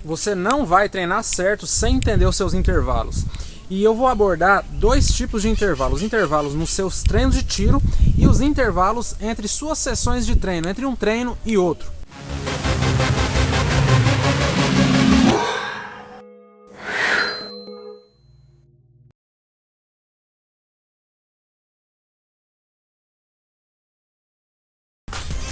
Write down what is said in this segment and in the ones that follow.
você não vai treinar certo sem entender os seus intervalos. E eu vou abordar dois tipos de intervalos. Intervalos nos seus treinos de tiro e os intervalos entre suas sessões de treino, entre um treino e outro.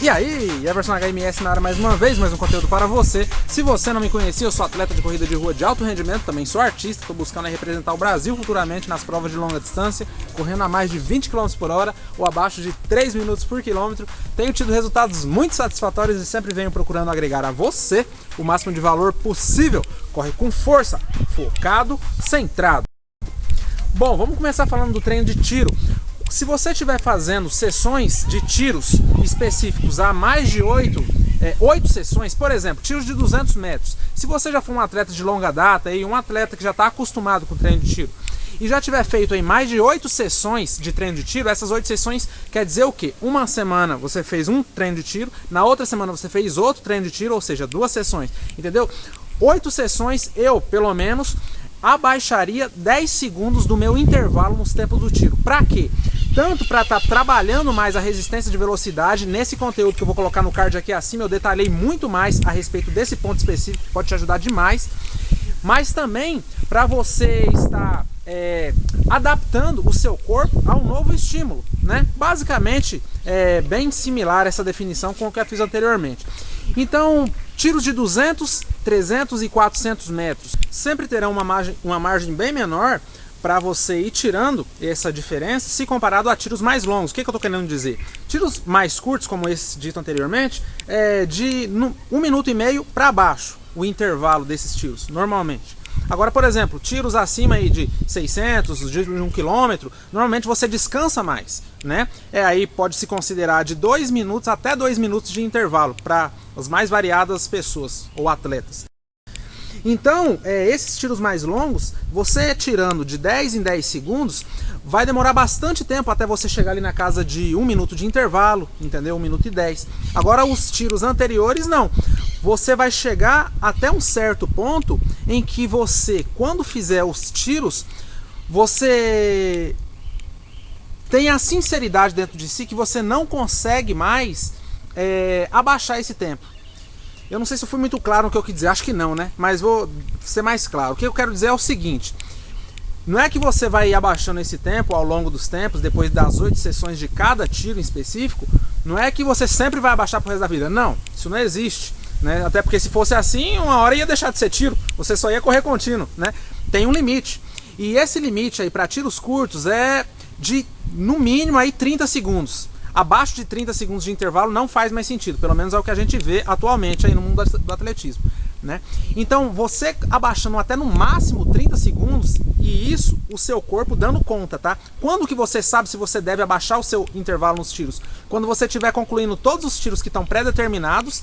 E aí, Everson HMS na área mais uma vez, mais um conteúdo para você. Se você não me conhecia, eu sou atleta de corrida de rua de alto rendimento, também sou artista, estou buscando representar o Brasil futuramente nas provas de longa distância, correndo a mais de 20 km por hora ou abaixo de 3 minutos por quilômetro. Tenho tido resultados muito satisfatórios e sempre venho procurando agregar a você o máximo de valor possível. Corre com força, focado, centrado. Bom, vamos começar falando do treino de tiro. Se você estiver fazendo sessões de tiros específicos a mais de 8 sessões, por exemplo, tiros de 200 metros, se você já for um atleta de longa data, um atleta que já está acostumado com o treino de tiro, e já tiver feito aí mais de 8 sessões de treino de tiro, essas 8 sessões quer dizer o quê? Uma semana você fez um treino de tiro, na outra semana você fez outro treino de tiro, ou seja, 2 sessões, entendeu? 8 sessões eu, pelo menos, abaixaria 10 segundos do meu intervalo nos tempos do tiro. Para quê? Tanto para estar trabalhando mais a resistência de velocidade, nesse conteúdo que eu vou colocar no card aqui acima, eu detalhei muito mais a respeito desse ponto específico, que pode te ajudar demais, mas também para você estar adaptando o seu corpo a um novo estímulo, né? Basicamente, bem similar essa definição com o que eu fiz anteriormente. Então, tiros de 200, 300 e 400 metros sempre terão uma margem bem menor para você ir tirando essa diferença se comparado a tiros mais longos. O que eu estou querendo dizer? Tiros mais curtos, como esse dito anteriormente, de 1 minuto e meio para baixo, o intervalo desses tiros, normalmente. Agora, por exemplo, tiros acima aí de 600, de 1 km, normalmente você descansa mais, né? Aí pode se considerar de 2 minutos até 2 minutos de intervalo para as mais variadas pessoas ou atletas. Então, esses tiros mais longos, você tirando de 10 em 10 segundos, vai demorar bastante tempo até você chegar ali na casa de 1 minuto de intervalo, entendeu? 1 minuto e 10. Agora, os tiros anteriores, não. Você vai chegar até um certo ponto em que você, quando fizer os tiros, você tem a sinceridade dentro de si que você não consegue mais abaixar esse tempo. Eu não sei se eu fui muito claro no que eu quis dizer, acho que não, né? Mas vou ser mais claro. O que eu quero dizer é o seguinte: não é que você vai ir abaixando esse tempo ao longo dos tempos, depois das 8 sessões de cada tiro em específico, não é que você sempre vai abaixar pro resto da vida. Não, isso não existe, né? Até porque se fosse assim, uma hora ia deixar de ser tiro, você só ia correr contínuo, né? Tem um limite. E esse limite aí para tiros curtos é de, no mínimo, aí 30 segundos. Abaixo de 30 segundos de intervalo não faz mais sentido, pelo menos é o que a gente vê atualmente aí no mundo do atletismo, né? Então, você abaixando até no máximo 30 segundos, e isso o seu corpo dando conta, tá? Quando que você sabe se você deve abaixar o seu intervalo nos tiros? Quando você estiver concluindo todos os tiros que estão pré-determinados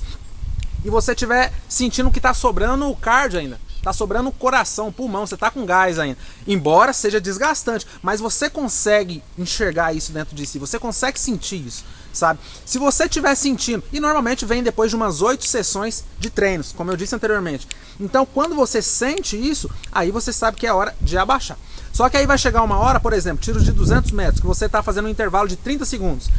e você estiver sentindo que está sobrando o cardio ainda. Tá sobrando o coração, o pulmão, você tá com gás ainda. Embora seja desgastante, mas você consegue enxergar isso dentro de si, você consegue sentir isso, sabe? Se você estiver sentindo, e normalmente vem depois de umas 8 sessões de treinos, como eu disse anteriormente. Então, quando você sente isso, aí você sabe que é hora de abaixar. Só que aí vai chegar uma hora, por exemplo, tiros de 200 metros, que você tá fazendo um intervalo de 30 segundos.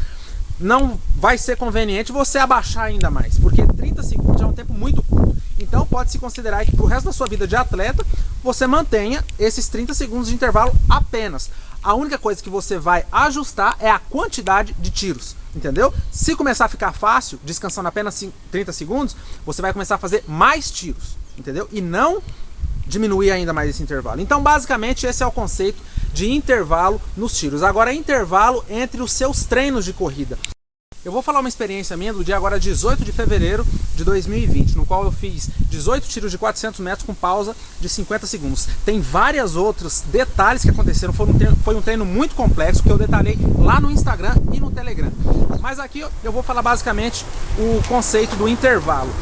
Não vai ser conveniente você abaixar ainda mais, porque 30 segundos é um tempo muito curto. Então pode-se considerar que pro resto da sua vida de atleta, você mantenha esses 30 segundos de intervalo apenas. A única coisa que você vai ajustar é a quantidade de tiros, entendeu? Se começar a ficar fácil, descansando apenas 30 segundos, você vai começar a fazer mais tiros, entendeu? E não diminuir ainda mais esse intervalo. Então basicamente esse é o conceito de intervalo nos tiros. Agora, intervalo entre os seus treinos de corrida. Eu vou falar uma experiência minha do dia agora 18 de fevereiro de 2020, no qual eu fiz 18 tiros de 400 metros com pausa de 50 segundos. Tem vários outros detalhes que aconteceram, foi um treino muito complexo que eu detalhei lá no Instagram e no Telegram. Mas aqui eu vou falar basicamente o conceito do intervalo.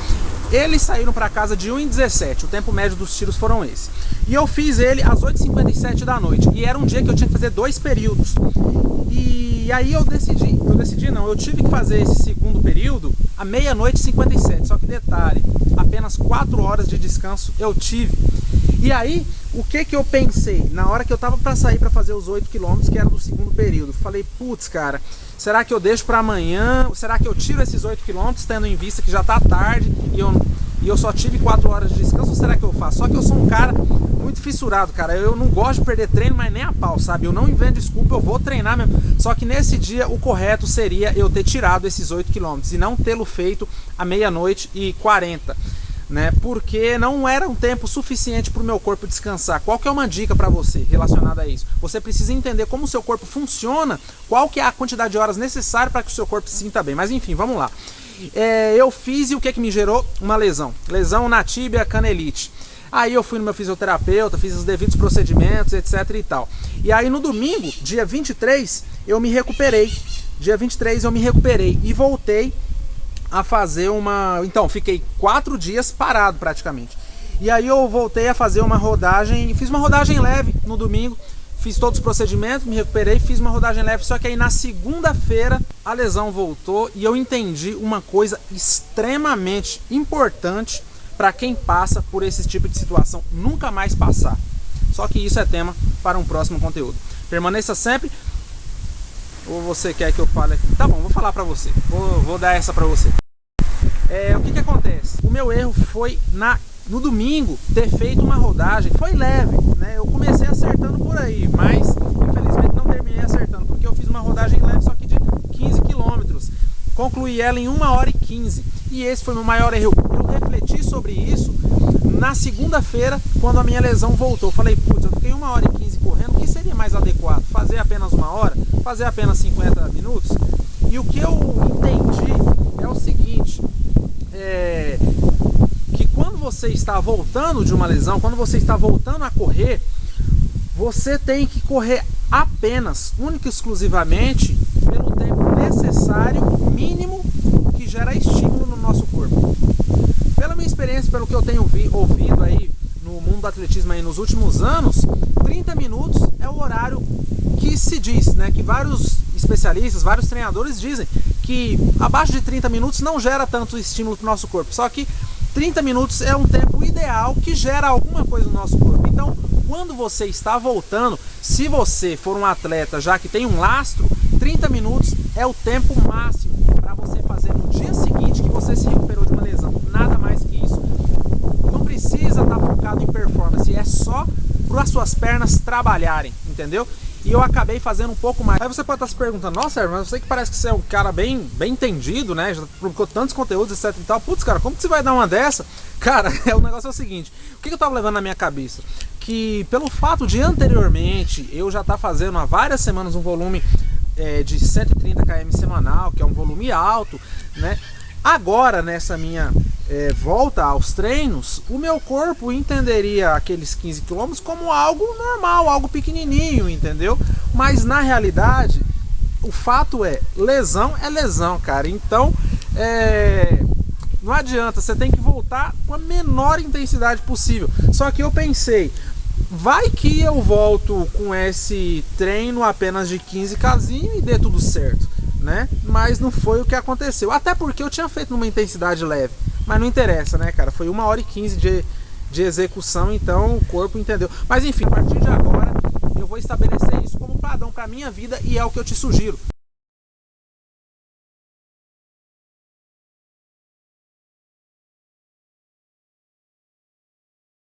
Eles saíram para casa de 1h17, o tempo médio dos tiros foram esse. E eu fiz ele às 8h57 da noite, e era um dia que eu tinha que fazer 2 períodos. E aí eu tive que fazer esse segundo período à meia-noite e 57, só que detalhe, apenas 4 horas de descanso eu tive. E aí, o que eu pensei? Na hora que eu tava para sair para fazer os 8 km, que era do segundo período, falei, putz, cara, será que eu deixo para amanhã? Será que eu tiro esses 8 km, tendo em vista que já tá tarde e eu só tive 4 horas de descanso, ou será que eu faço? Só que eu sou um cara muito fissurado, cara, eu não gosto de perder treino, mas nem a pau, sabe? Eu não invento desculpa, eu vou treinar mesmo. Só que nesse dia, o correto seria eu ter tirado esses 8 km e não tê-lo feito à 00:40. Né, porque não era um tempo suficiente para o meu corpo descansar. Qual que é uma dica para você relacionada a isso? Você precisa entender como o seu corpo funciona, qual que é a quantidade de horas necessária para que o seu corpo se sinta bem. Mas enfim, vamos lá. Eu fiz e o que me gerou? Uma lesão. Lesão na tíbia canelite. Aí eu fui no meu fisioterapeuta, fiz os devidos procedimentos, etc e tal. E aí no domingo, dia 23, eu me recuperei. Dia 23 eu me recuperei e voltei a fazer uma... Então, fiquei 4 dias parado praticamente. E aí eu voltei a fazer uma rodagem, fiz uma rodagem leve no domingo, fiz todos os procedimentos, me recuperei, fiz uma rodagem leve, só que aí na segunda-feira a lesão voltou e eu entendi uma coisa extremamente importante para quem passa por esse tipo de situação, nunca mais passar. Só que isso é tema para um próximo conteúdo. Permaneça sempre. Ou você quer que eu fale aqui? Tá bom, vou falar pra você. Vou dar essa pra você. O que acontece? O meu erro foi no domingo ter feito uma rodagem. Foi leve, né? Eu comecei acertando por aí, mas infelizmente não terminei acertando, porque eu fiz uma rodagem leve só que de 15 km. Concluí ela em 1h15. E esse foi o meu maior erro. Eu refleti sobre isso na segunda-feira, quando a minha lesão voltou. Eu falei, putz, eu fiquei 1h15 correndo, o que seria mais adequado? Fazer apenas 1 hora? Fazer apenas 50 minutos? E o que eu entendi é o seguinte, que quando você está voltando de uma lesão, quando você está voltando a correr, você tem que correr apenas, única e exclusivamente, pelo tempo necessário, mínimo, que gera estímulo no nosso corpo. Pela minha experiência, pelo que eu tenho ouvido aí no mundo do atletismo aí nos últimos anos, 30 minutos é o horário que se diz, né, que vários especialistas, vários treinadores dizem que abaixo de 30 minutos não gera tanto estímulo para o nosso corpo, só que 30 minutos é um tempo ideal que gera alguma coisa no nosso corpo. Então, quando você está voltando, se você for um atleta já que tem um lastro, 30 minutos é o tempo máximo para você fazer no dia seguinte que você se recuperou de uma lesão, nada mais que isso. Não precisa estar focado em performance, é só para as suas pernas trabalharem, entendeu? E eu acabei fazendo um pouco mais. Aí você pode estar se perguntando, nossa, Sérgio, mas eu sei que parece que você é um cara bem entendido, né? Já publicou tantos conteúdos, etc e tal. Putz, cara, como que você vai dar uma dessa? Cara, o negócio é o seguinte, o que eu tava levando na minha cabeça? Que pelo fato de anteriormente eu já estar fazendo há várias semanas um volume de 130 km semanal, que é um volume alto, né? Agora, nessa minha volta aos treinos, o meu corpo entenderia aqueles 15 km como algo normal, algo pequenininho, entendeu? Mas na realidade, o fato é lesão, cara. Então, não adianta, você tem que voltar com a menor intensidade possível. Só que eu pensei, vai que eu volto com esse treino apenas de 15 km e dê tudo certo, né? Mas não foi o que aconteceu. Até porque eu tinha feito numa intensidade leve. Mas não interessa, né, cara? Foi 1h15 de execução, então o corpo entendeu. Mas enfim, a partir de agora eu vou estabelecer isso como padrão para minha vida e é o que eu te sugiro.